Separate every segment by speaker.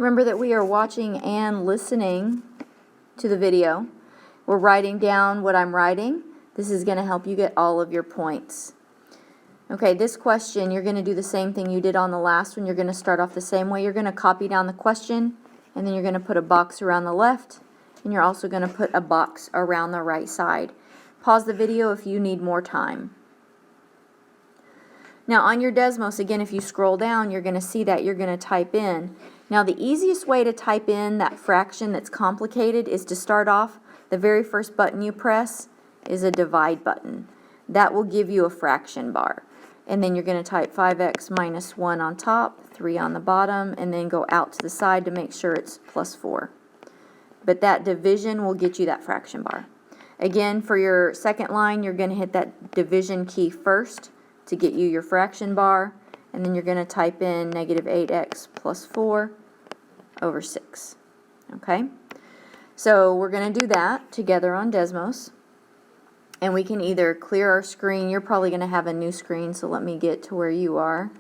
Speaker 1: Remember that we are watching and listening to the video. We're writing down what I'm writing. This is going to help you get all of your points. Okay, this question, you're going to do the same thing you did on the last one. You're going to start off the same way. You're going to copy down the question, and then you're going to put a box around the left, and you're also going to put a box around the right side. Pause the video if you need more time. Now on your Desmos, again, if you scroll down, you're going to see that you're going to type in. Now the easiest way to type in that fraction that's complicated is to start off, the very first button you press is a divide button. That will give you a fraction bar. And then you're going to type 5x minus 1 on top, 3 on the bottom, and then go out to the side to make sure it's plus 4. But that division will get you that fraction bar. Again, for your second line, you're going to hit that division key first to get you your fraction bar, and then you're going to type in negative 8x plus 4 over 6. Okay? So we're going to do that together on Desmos. And we can either clear our screen. You're probably going to have a new screen, so let me get to where you are.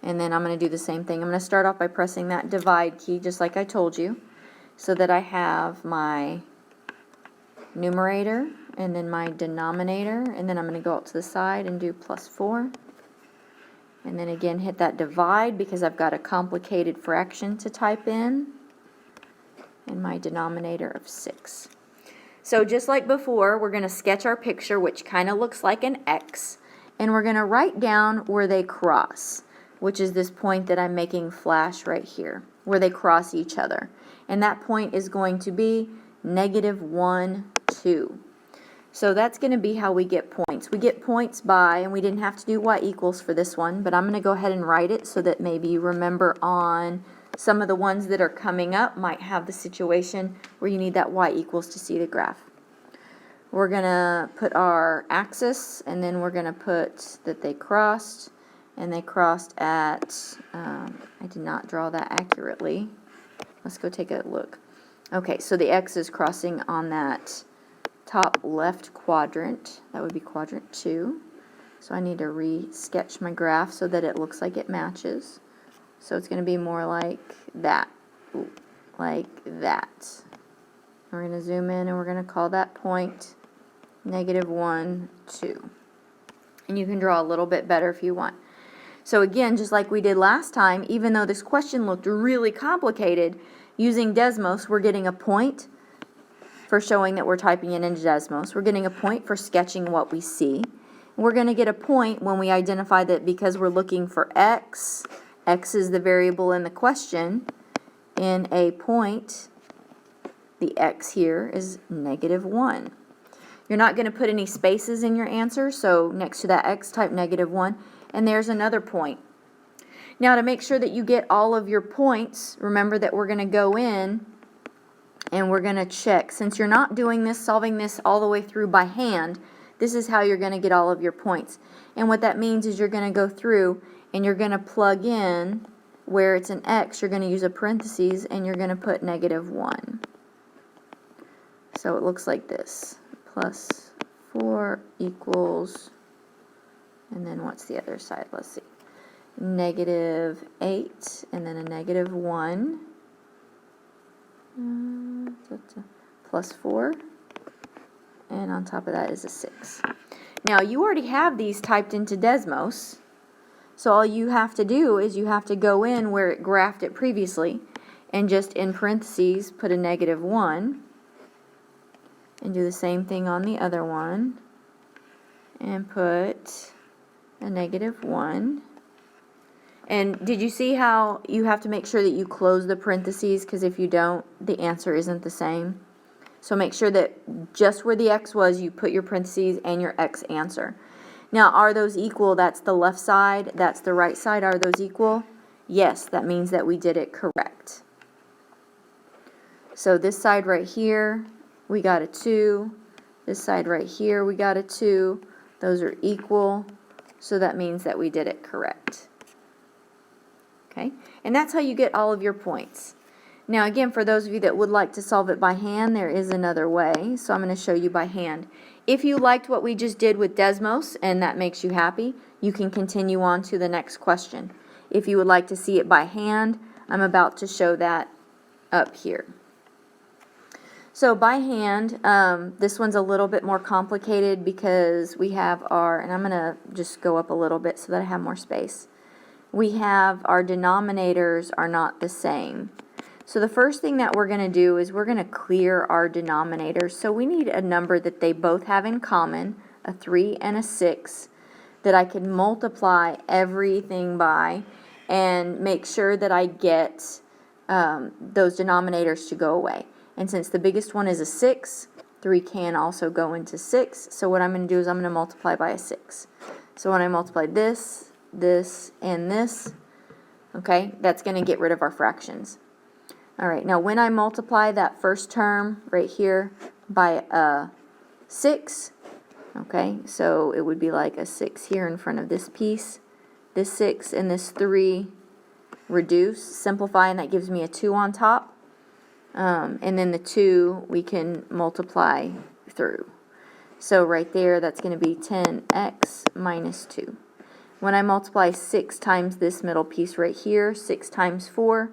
Speaker 1: And then I'm going to do the same thing. I'm going to start off by pressing that divide key, just like I told you, so that I have my numerator and then my denominator, and then I'm going to go out to the side and do plus 4. And then again hit that divide because I've got a complicated fraction to type in, and my denominator of 6. So just like before, we're going to sketch our picture, which kind of looks like an X, and we're going to write down where they cross, which is this point that I'm making flash right here, where they cross each other. And that point is going to be negative 1, 2. So that's going to be how we get points. We get points by, and we didn't have to do y equals for this one, but I'm going to go ahead and write it so that maybe you remember on some of the ones that are coming up might have the situation where you need that y equals to see the graph. We're going to put our axis, and then we're going to put that they crossed, and they crossed at, I did not draw that accurately. Let's go take a look. Okay, so the X is crossing on that top left quadrant. That would be quadrant 2. So I need to re-sketch my graph so that it looks like it matches. So it's going to be more like that. Ooh, like that. We're going to zoom in and we're going to call that point negative 1, 2. And you can draw a little bit better if you want. So again, just like we did last time, even though this question looked really complicated, using Desmos, we're getting a point for showing that we're typing it into Desmos. We're getting a point for sketching what we see. We're going to get a point when we identify that because we're looking for x, x is the variable in the question, in a point, the x here is negative 1. You're not going to put any spaces in your answer, so next to that x, type negative 1, and there's another point. Now to make sure that you get all of your points, remember that we're going to go in and we're going to check. Since you're not doing this, solving this all the way through by hand, this is how you're going to get all of your points. And what that means is you're going to go through and you're going to plug in where it's an x, you're going to use a parentheses and you're going to put negative 1. So it looks like this. Plus 4 equals, and then what's the other side? Let's see. Negative 8 and then a negative 1. Plus 4. And on top of that is a 6. Now you already have these typed into Desmos. So all you have to do is you have to go in where it graphed it previously and just in parentheses put a negative 1 and do the same thing on the other one and put a negative 1. And did you see how you have to make sure that you close the parentheses, because if you don't, the answer isn't the same. So make sure that just where the x was, you put your parentheses and your x answer. Now, are those equal? That's the left side. That's the right side. Are those equal? Yes, that means that we did it correct. So this side right here, we got a 2. This side right here, we got a 2. Those are equal. So that means that we did it correct. Okay, and that's how you get all of your points. Now again, for those of you that would like to solve it by hand, there is another way. So I'm going to show you by hand. If you liked what we just did with Desmos and that makes you happy, you can continue on to the next question. If you would like to see it by hand, I'm about to show that up here. So by hand, this one's a little bit more complicated because we have and I'm going to just go up a little bit so that I have more space. We have our denominators are not the same. So the first thing that we're going to do is we're going to clear our denominators. So we need a number that they both have in common, a 3 and a 6, that I can multiply everything by and make sure that I get those denominators to go away. And since the biggest one is a 6, 3 can also go into 6. So what I'm going to do is I'm going to multiply by a 6. So when I multiply this, this, and this, okay, that's going to get rid of our fractions. All right, now when I multiply that first term right here by a 6, okay, so it would be like a 6 here in front of this piece. This 6 and this 3 reduce, simplify, and that gives me a 2 on top. And then the 2 we can multiply through. So right there, that's going to be 10x minus 2. When I multiply 6 times this middle piece right here, 6 times 4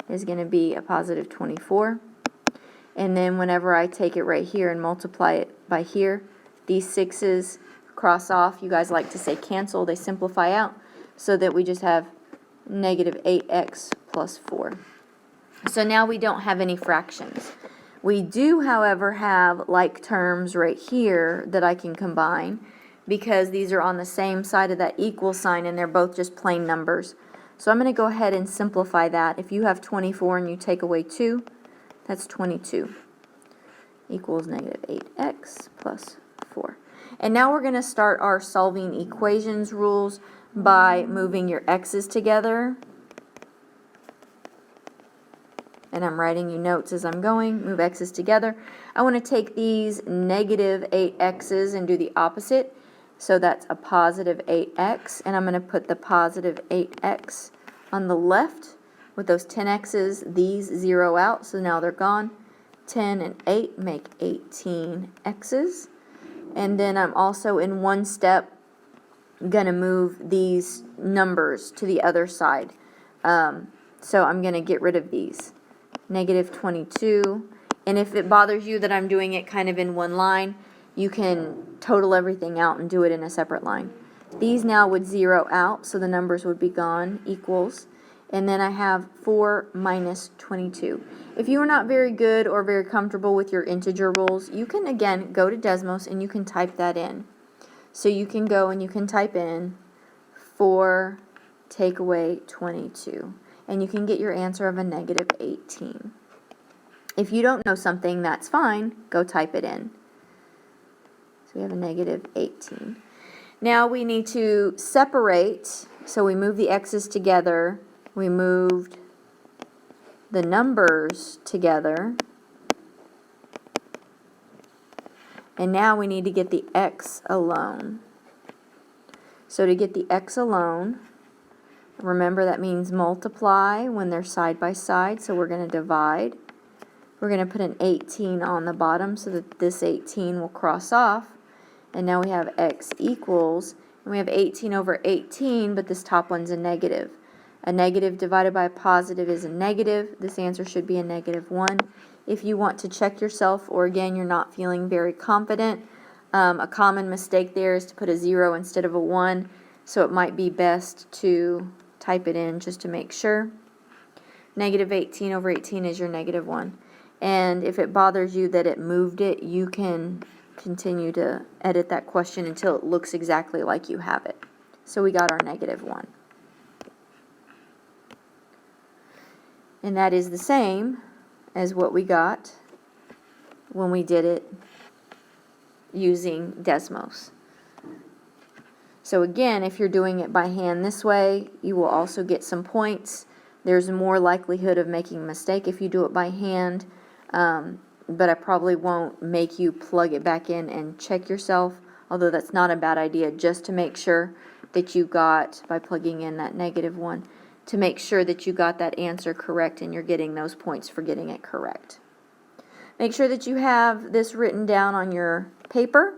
Speaker 1: is going to be a positive 24. And then whenever I take it right here and multiply it by here, these 6's cross off. You guys like to say cancel. They simplify out so that we just have negative 8x plus 4. So now we don't have any fractions. We do, however, have like terms right here that I can combine because these are on the same side of that equal sign and they're both just plain numbers. So I'm going to go ahead and simplify that. If you have 24 and you take away 2, that's 22 equals negative 8x plus 4. And now we're going to start our solving equations rules by moving your x's together. And I'm writing you notes as I'm going. Move x's together. I want to take these negative 8x's and do the opposite. So that's a positive 8x. And I'm going to put the positive 8x on the left with those 10x's. These zero out, so now they're gone. 10 and 8 make 18 x's. And then I'm also in one step going to move these numbers to the other side. So I'm going to get rid of these. Negative 22, and if it bothers you that I'm doing it kind of in one line, you can total everything out and do it in a separate line. These now would zero out, so the numbers would be gone, equals, and then I have 4 minus 22. If you are not very good or very comfortable with your integer rules, you can again go to Desmos and you can type that in. So you can go and you can type in 4 take away 22. And you can get your answer of a negative 18. If you don't know something, that's fine. Go type it in. So we have a negative 18. Now we need to separate. So we move the x's together. We moved the numbers together. And now we need to get the x alone. So to get the x alone, remember that means multiply when they're side by side, so we're going to divide. We're going to put an 18 on the bottom so that this 18 will cross off. And now we have x equals, and we have 18 over 18, but this top one's a negative. A negative divided by a positive is a negative. This answer should be a negative 1. If you want to check yourself, or again, you're not feeling very confident, a common mistake there is to put a 0 instead of a 1, so it might be best to type it in just to make sure. Negative 18 over 18 is your negative 1. And if it bothers you that it moved it, you can continue to edit that question until it looks exactly like you have it. So we got our negative 1. And that is the same as what we got when we did it using Desmos. So again, if you're doing it by hand this way, you will also get some points. There's more likelihood of making a mistake if you do it by hand, but I probably won't make you plug it back in and check yourself, although that's not a bad idea, just to make sure that you got, by plugging in that negative 1, to make sure that you got that answer correct and you're getting those points for getting it correct. Make sure that you have this written down on your paper.